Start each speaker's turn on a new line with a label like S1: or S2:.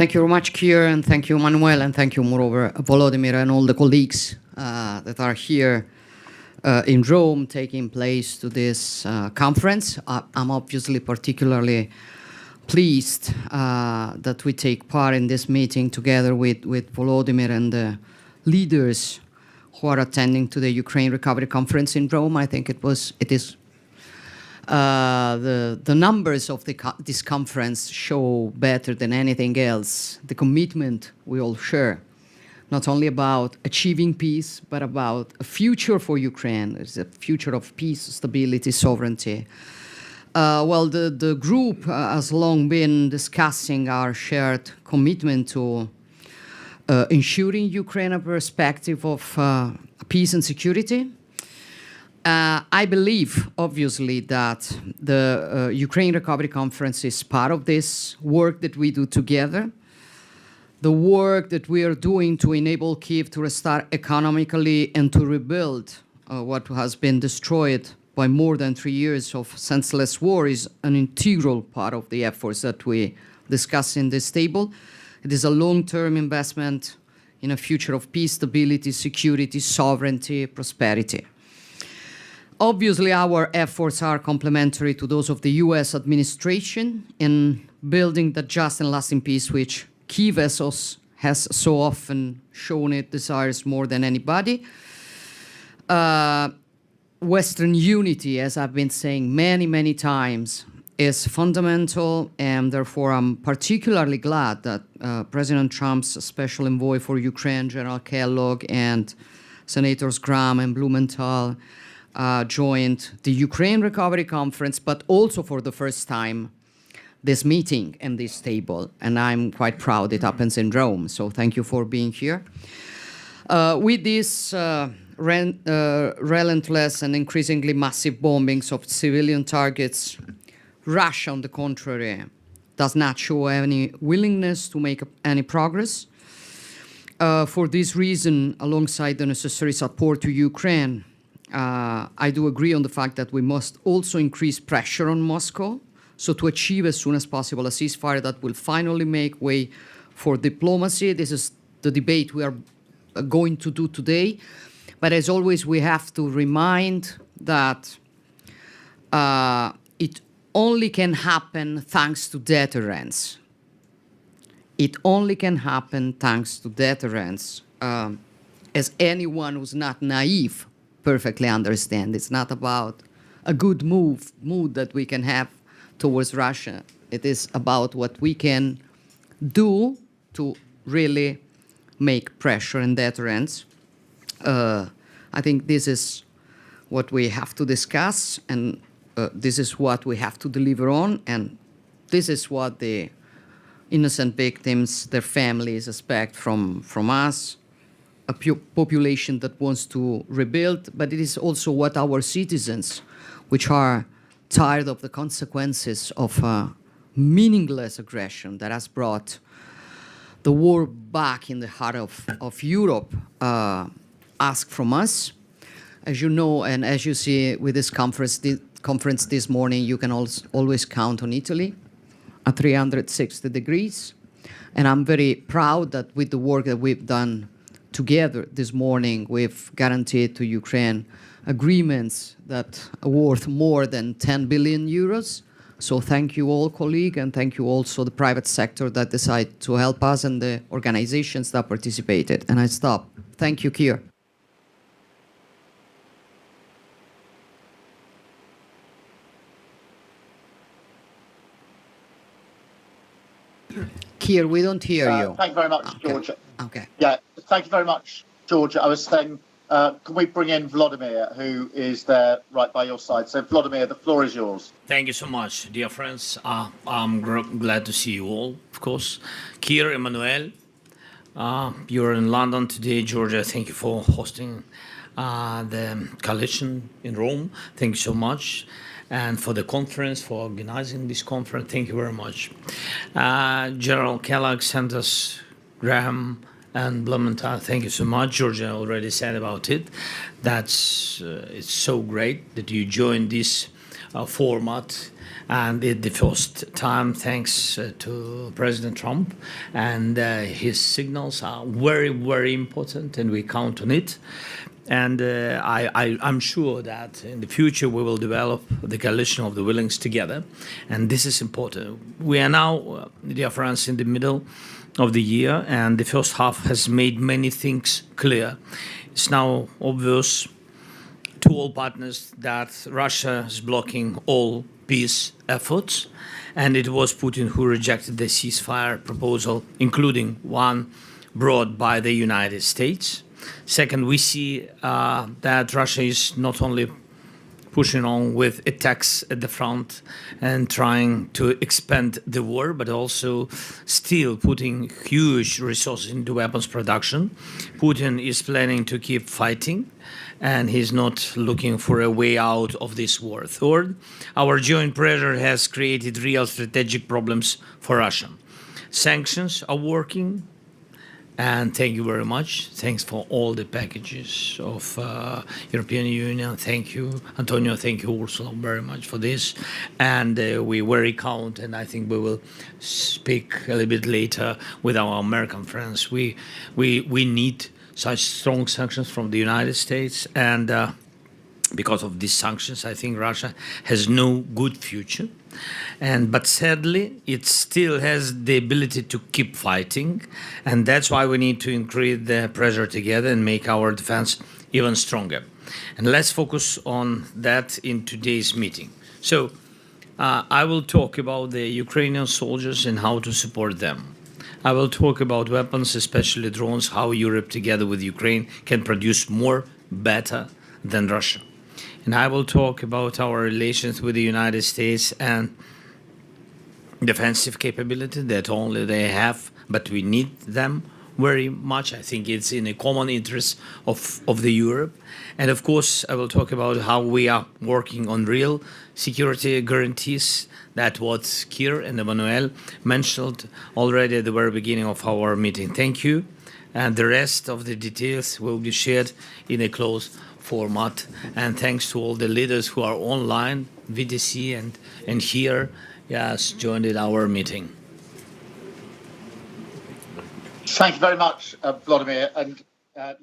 S1: Thank you very much, Keir, and thank you, Manuel, and thank you, moreover, Volodymyr and all the colleagues that are here in Rome taking place to this conference. I'm obviously particularly pleased that we take part in this meeting together with Volodymyr and the leaders who are attending to the Ukraine Recovery Conference in Rome. I think it is the numbers of this conference show better than anything else the commitment we all share, not only about achieving peace, but about a future for Ukraine. It's a future of peace, stability, sovereignty. Well, the group has long been discussing our shared commitment to ensuring Ukraine a perspective of peace and security. I believe, obviously, that the Ukraine Recovery Conference is part of this work that we do together, the work that we are doing to enable Kyiv to restart economically and to rebuild what has been destroyed by more than 3 years of senseless war is an integral part of the efforts that we discuss in this table. It is a long-term investment in a future of peace, stability, security, sovereignty, prosperity. Obviously, our efforts are complementary to those of the US administration in building the just and lasting peace which Kyiv has so often shown it desires more than anybody. Western unity, as I've been saying many, many times, is fundamental, and therefore I'm particularly glad that President Trump's special envoy for Ukraine, General Kellogg, and Senators Graham and Blumenthal joined the Ukraine Recovery Conference, but also for the first time this meeting and this table. And I'm quite proud it happens in Rome, so thank you for being here. With these relentless and increasingly massive bombings of civilian targets, Russia, on the contrary, does not show any willingness to make any progress. For this reason, alongside the necessary support to Ukraine, I do agree on the fact that we must also increase pressure on Moscow, so to achieve as soon as possible a ceasefire that will finally make way for diplomacy. This is the debate we are going to do today. But as always, we have to remind that it only can happen thanks to deterrence. It only can happen thanks to deterrence. As anyone who's not naive perfectly understand, it's not about a good mood that we can have towards Russia. It is about what we can do to really make pressure and deterrence. I think this is what we have to discuss, and this is what we have to deliver on, and this is what the innocent victims, their families expect from us. A population that wants to rebuild, but it is also what our citizens, which are tired of the consequences of meaningless aggression that has brought the war back in the heart of Europe, ask from us. As you know, and as you see with this conference this morning, you can always count on Italy at 360 degrees. And I'm very proud that with the work that we've done together this morning, we've guaranteed to Ukraine agreements that are worth more than 10 billion euros. So thank you all, colleagues, and thank you also the private sector that decided to help us and the organizations that participated. And I stop. Thank you, Keir. Keir, we don't hear you.
S2: Thank you very much, Georgia.
S1: Okay.
S2: Yeah, thank you very much, Georgia. I was saying, can we bring in Volodymyr, who is there right by your side? So, Volodymyr, the floor is yours.
S3: Thank you so much, dear friends. I'm glad to see you all, of course. Keir, Emmanuel, you're in London today. Georgia, thank you for hosting the coalition in Rome. Thank you so much. And for the conference, for organizing this conference, thank you very much. General Kellogg, Senators Graham, and Blumenthal, thank you so much. Georgia already said about it. It's so great that you joined this format, and the first time thanks to President Trump, and his signals are very, very important, and we count on it. And I'm sure that in the future we will develop the coalition of the willings together, and this is important. We are now, dear friends, in the middle of the year, and the first half has made many things clear. It's now obvious to all partners that Russia is blocking all peace efforts, and it was Putin who rejected the ceasefire proposal, including one brought by the United States. Second, we see that Russia is not only pushing on with attacks at the front and trying to expand the war, but also still putting huge resources into weapons production. Putin is planning to keep fighting, and he's not looking for a way out of this war. Third, our joint pressure has created real strategic problems for Russia. Sanctions are working, and thank you very much. Thanks for all the packages of European Union. Thank you, Antonio. Thank you, Ursula, very much for this. And we very count, and I think we will speak a little bit later with our American friends. We need such strong sanctions from the United States, and because of these sanctions, I think Russia has no good future. But sadly, it still has the ability to keep fighting, and that's why we need to increase the pressure together and make our defense even stronger. And let's focus on that in today's meeting. So I will talk about the Ukrainian soldiers and how to support them. I will talk about weapons, especially drones, how Europe together with Ukraine can produce more, better than Russia. And I will talk about our relations with the United States and defensive capability that only they have, but we need them very much. I think it's in a common interest of the Europe. And of course, I will talk about how we are working on real security guarantees. That what Keir and Emmanuel mentioned already at the very beginning of our meeting. Thank you. And the rest of the details will be shared in a closed format. And thanks to all the leaders who are online, VDC and here, yes, joined in our meeting.
S2: Thank you very much, Vladimir. And let's